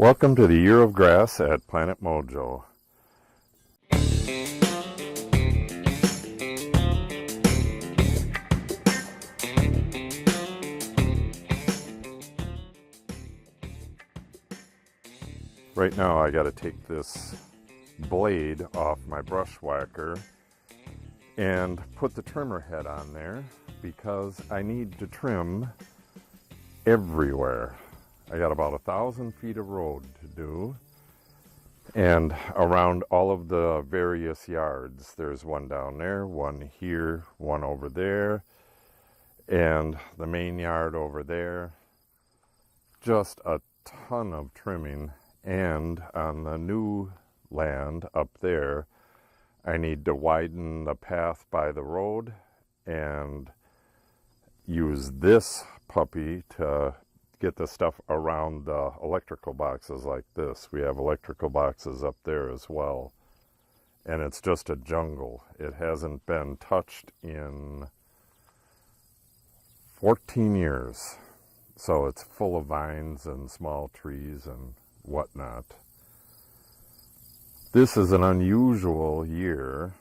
Welcome to the Year of Grass at Planet Mojo. Right now I got to take this blade off my brush whacker and put the trimmer head on there because I need to trim everywhere. I got about 1,000 feet of road to do, and around all of the various yards. There's one down there, one here, one over there, and the main yard over there. Just a ton of trimming. And on the new land up there, I need to widen the path by the road and use this puppy to get the stuff around the electrical boxes like this. We have electrical boxes up there as well. And it's just a jungle. It hasn't been touched in 14 years. So it's full of vines and small trees and whatnot. This is an unusual year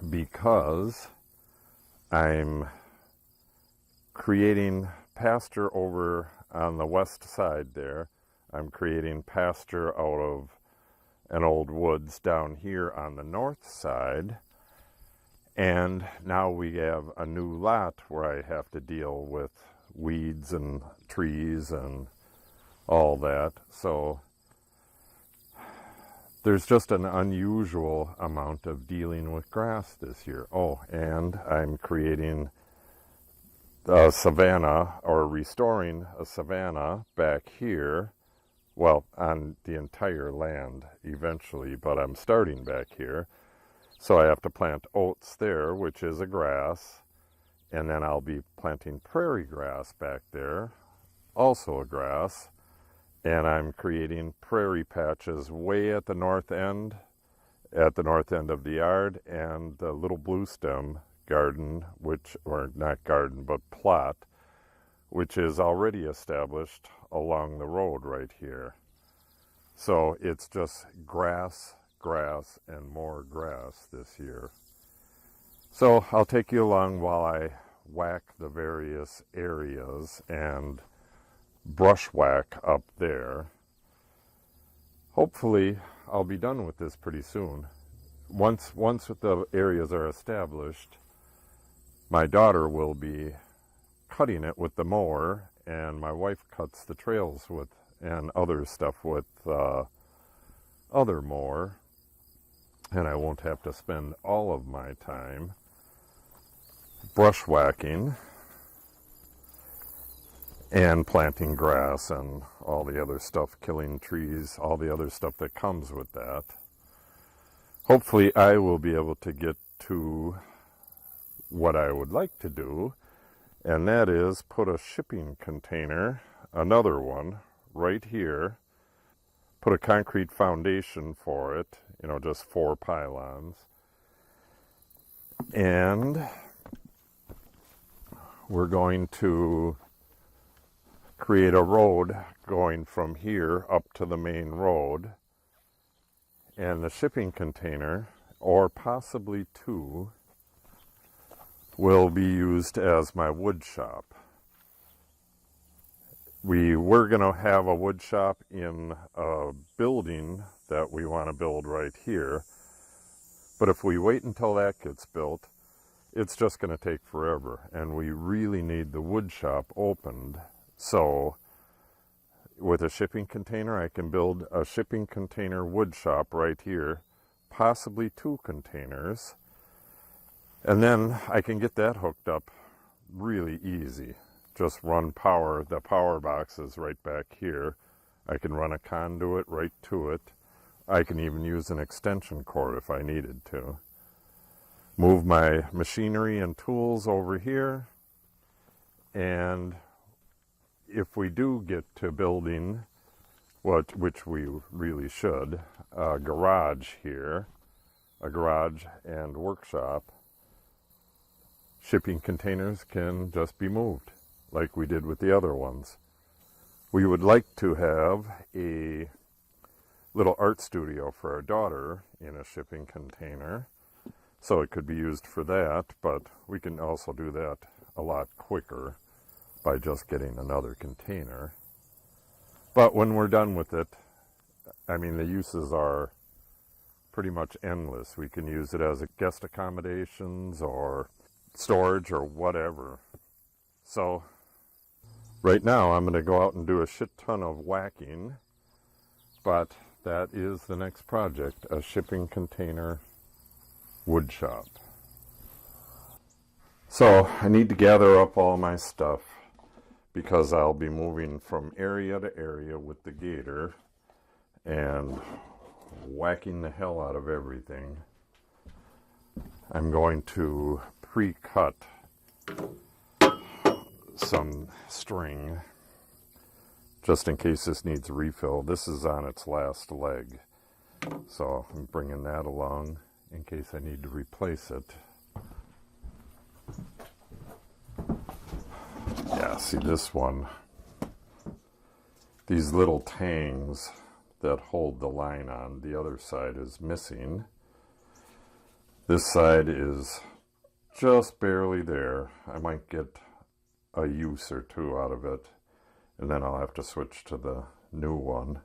because I'm creating pasture over on the west side there. I'm creating pasture out of an old woods down here on the north side. And now we have a new lot where I have to deal with weeds and trees and all that. So there's just an unusual amount of dealing with grass this year. Oh, and I'm creating a savanna, or restoring a savanna back here. Well, on the entire land eventually, but I'm starting back here. So I have to plant oats there, which is a grass. And then I'll be planting prairie grass back there, also a grass. And I'm creating prairie patches way at the north end of the yard, and the little blue stem garden, or not garden, but plot, which is already established along the road right here. So it's just grass, grass, and more grass this year. So I'll take you along while I whack the various areas and brushwhack up there. Hopefully I'll be done with this pretty soon. Once the areas are established, my daughter will be cutting it with the mower, and my wife cuts the trails with and other stuff with other mower, and I won't have to spend all of my time brushwhacking and planting grass and all the other stuff, killing trees, all the other stuff that comes with that. Hopefully I will be able to get to what I would like to do, and that is put a shipping container, another one, right here, put a concrete foundation for it, just 4 pylons, and we're going to create a road going from here up to the main road, and the shipping container, or possibly 2, will be used as my wood shop. We were going to have a wood shop in a building that we want to build right here, but if we wait until that gets built, it's just going to take forever, and we really need the wood shop opened. So with a shipping container, I can build a shipping container wood shop right here, possibly 2 containers, and then I can get that hooked up really easy. Just run power, the power box is right back here. I can run a conduit right to it. I can even use an extension cord if I needed to. Move my machinery and tools over here, and if we do get to building, which we really should, a garage here, a garage and workshop, shipping containers can just be moved like we did with the other ones. We would like to have a little art studio for our daughter in a shipping container, so it could be used for that, but we can also do that a lot quicker by just getting another container. But when we're done with it, I mean, the uses are pretty much endless. We can use it as a guest accommodations or storage or whatever. So right now I'm going to go out and do a shit ton of whacking, but that is the next project, a shipping container woodshop. So I need to gather up all my stuff because I'll be moving from area to area with the gator and whacking the hell out of everything. I'm going to pre-cut some string just in case this needs a refill. This is on its last leg, so I'm bringing that along in case I need to replace it. Yeah, see this one, these little tangs that hold the line on, the other side is missing. This side is just barely there. I might get a use or two out of it, and then I'll have to switch to the new one.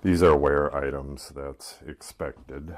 These are wear items, that's expected.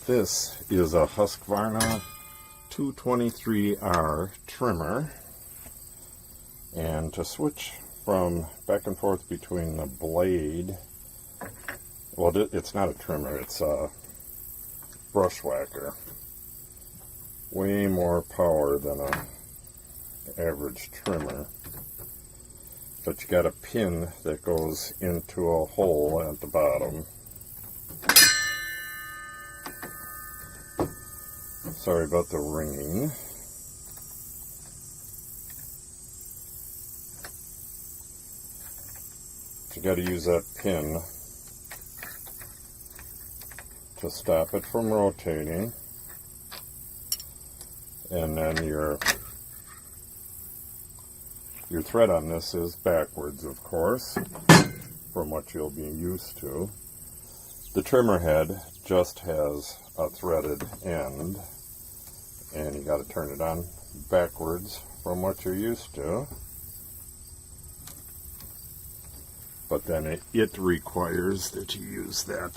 This is a Husqvarna 223R trimmer, and to switch from back and forth between the blade, well, it's not a trimmer, it's a brush whacker. Way more power than an average trimmer, but you got a pin that goes into a hole at the bottom. Sorry about the ringing. You got to use that pin to stop it from rotating, and then your thread on this is backwards, of course, from what you'll be used to. The trimmer head just has a threaded end, and you got to turn it on backwards from what you're used to. But then it requires that you use the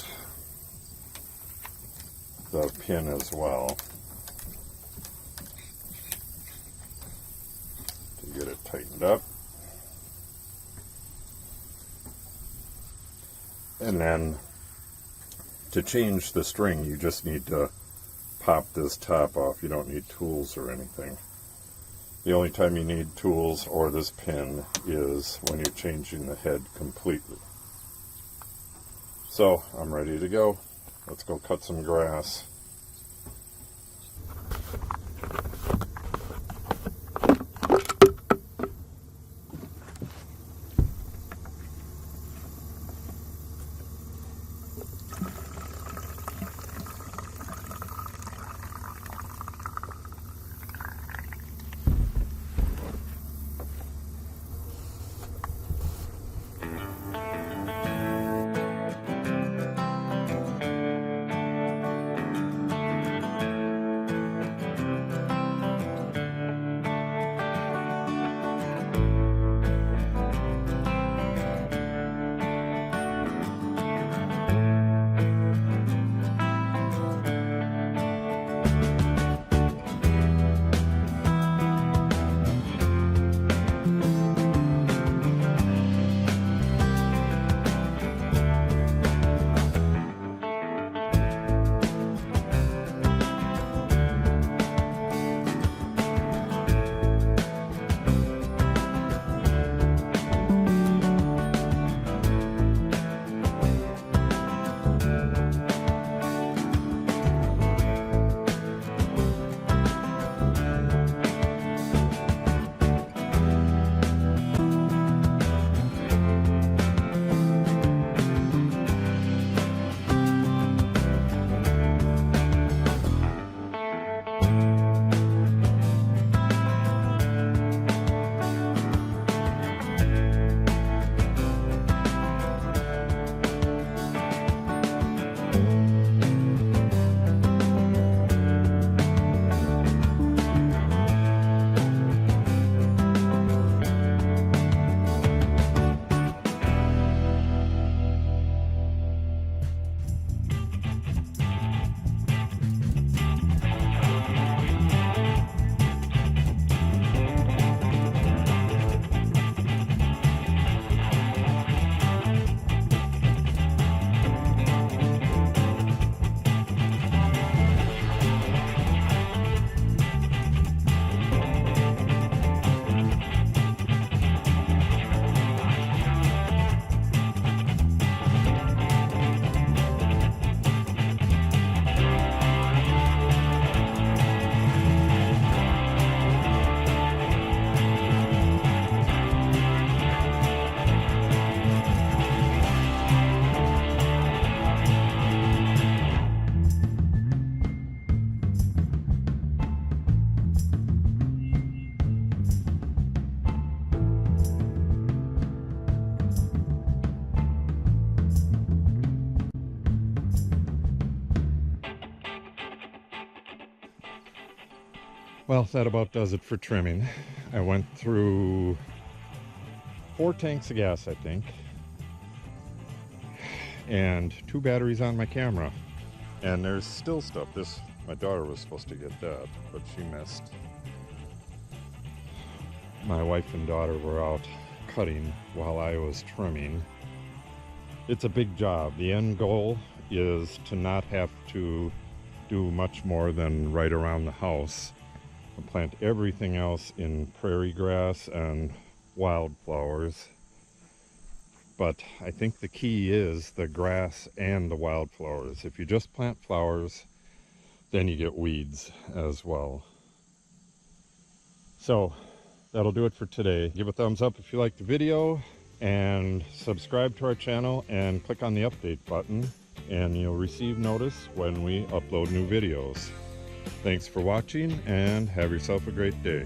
pin as well to get it tightened up. And then to change the string, you just need to pop this top off. You don't need tools or anything. The only time you need tools or this pin is when you're changing the head completely. So I'm ready to go. Let's go cut some grass. Well, that about does it for trimming. I went through 4 tanks of gas, I think, and 2 batteries on my camera. And there's still stuff. My daughter was supposed to get that, but she missed. My wife and daughter were out cutting while I was trimming. It's a big job. The end goal is to not have to do much more than right around the house. I plant everything else in prairie grass and wildflowers. But I think the key is the grass and the wildflowers. If you just plant flowers, then you get weeds as well. So that'll do it for today. Give a thumbs up if you liked the video, and subscribe to our channel and click on the update button, and you'll receive notice when we upload new videos. Thanks for watching, and have yourself a great day.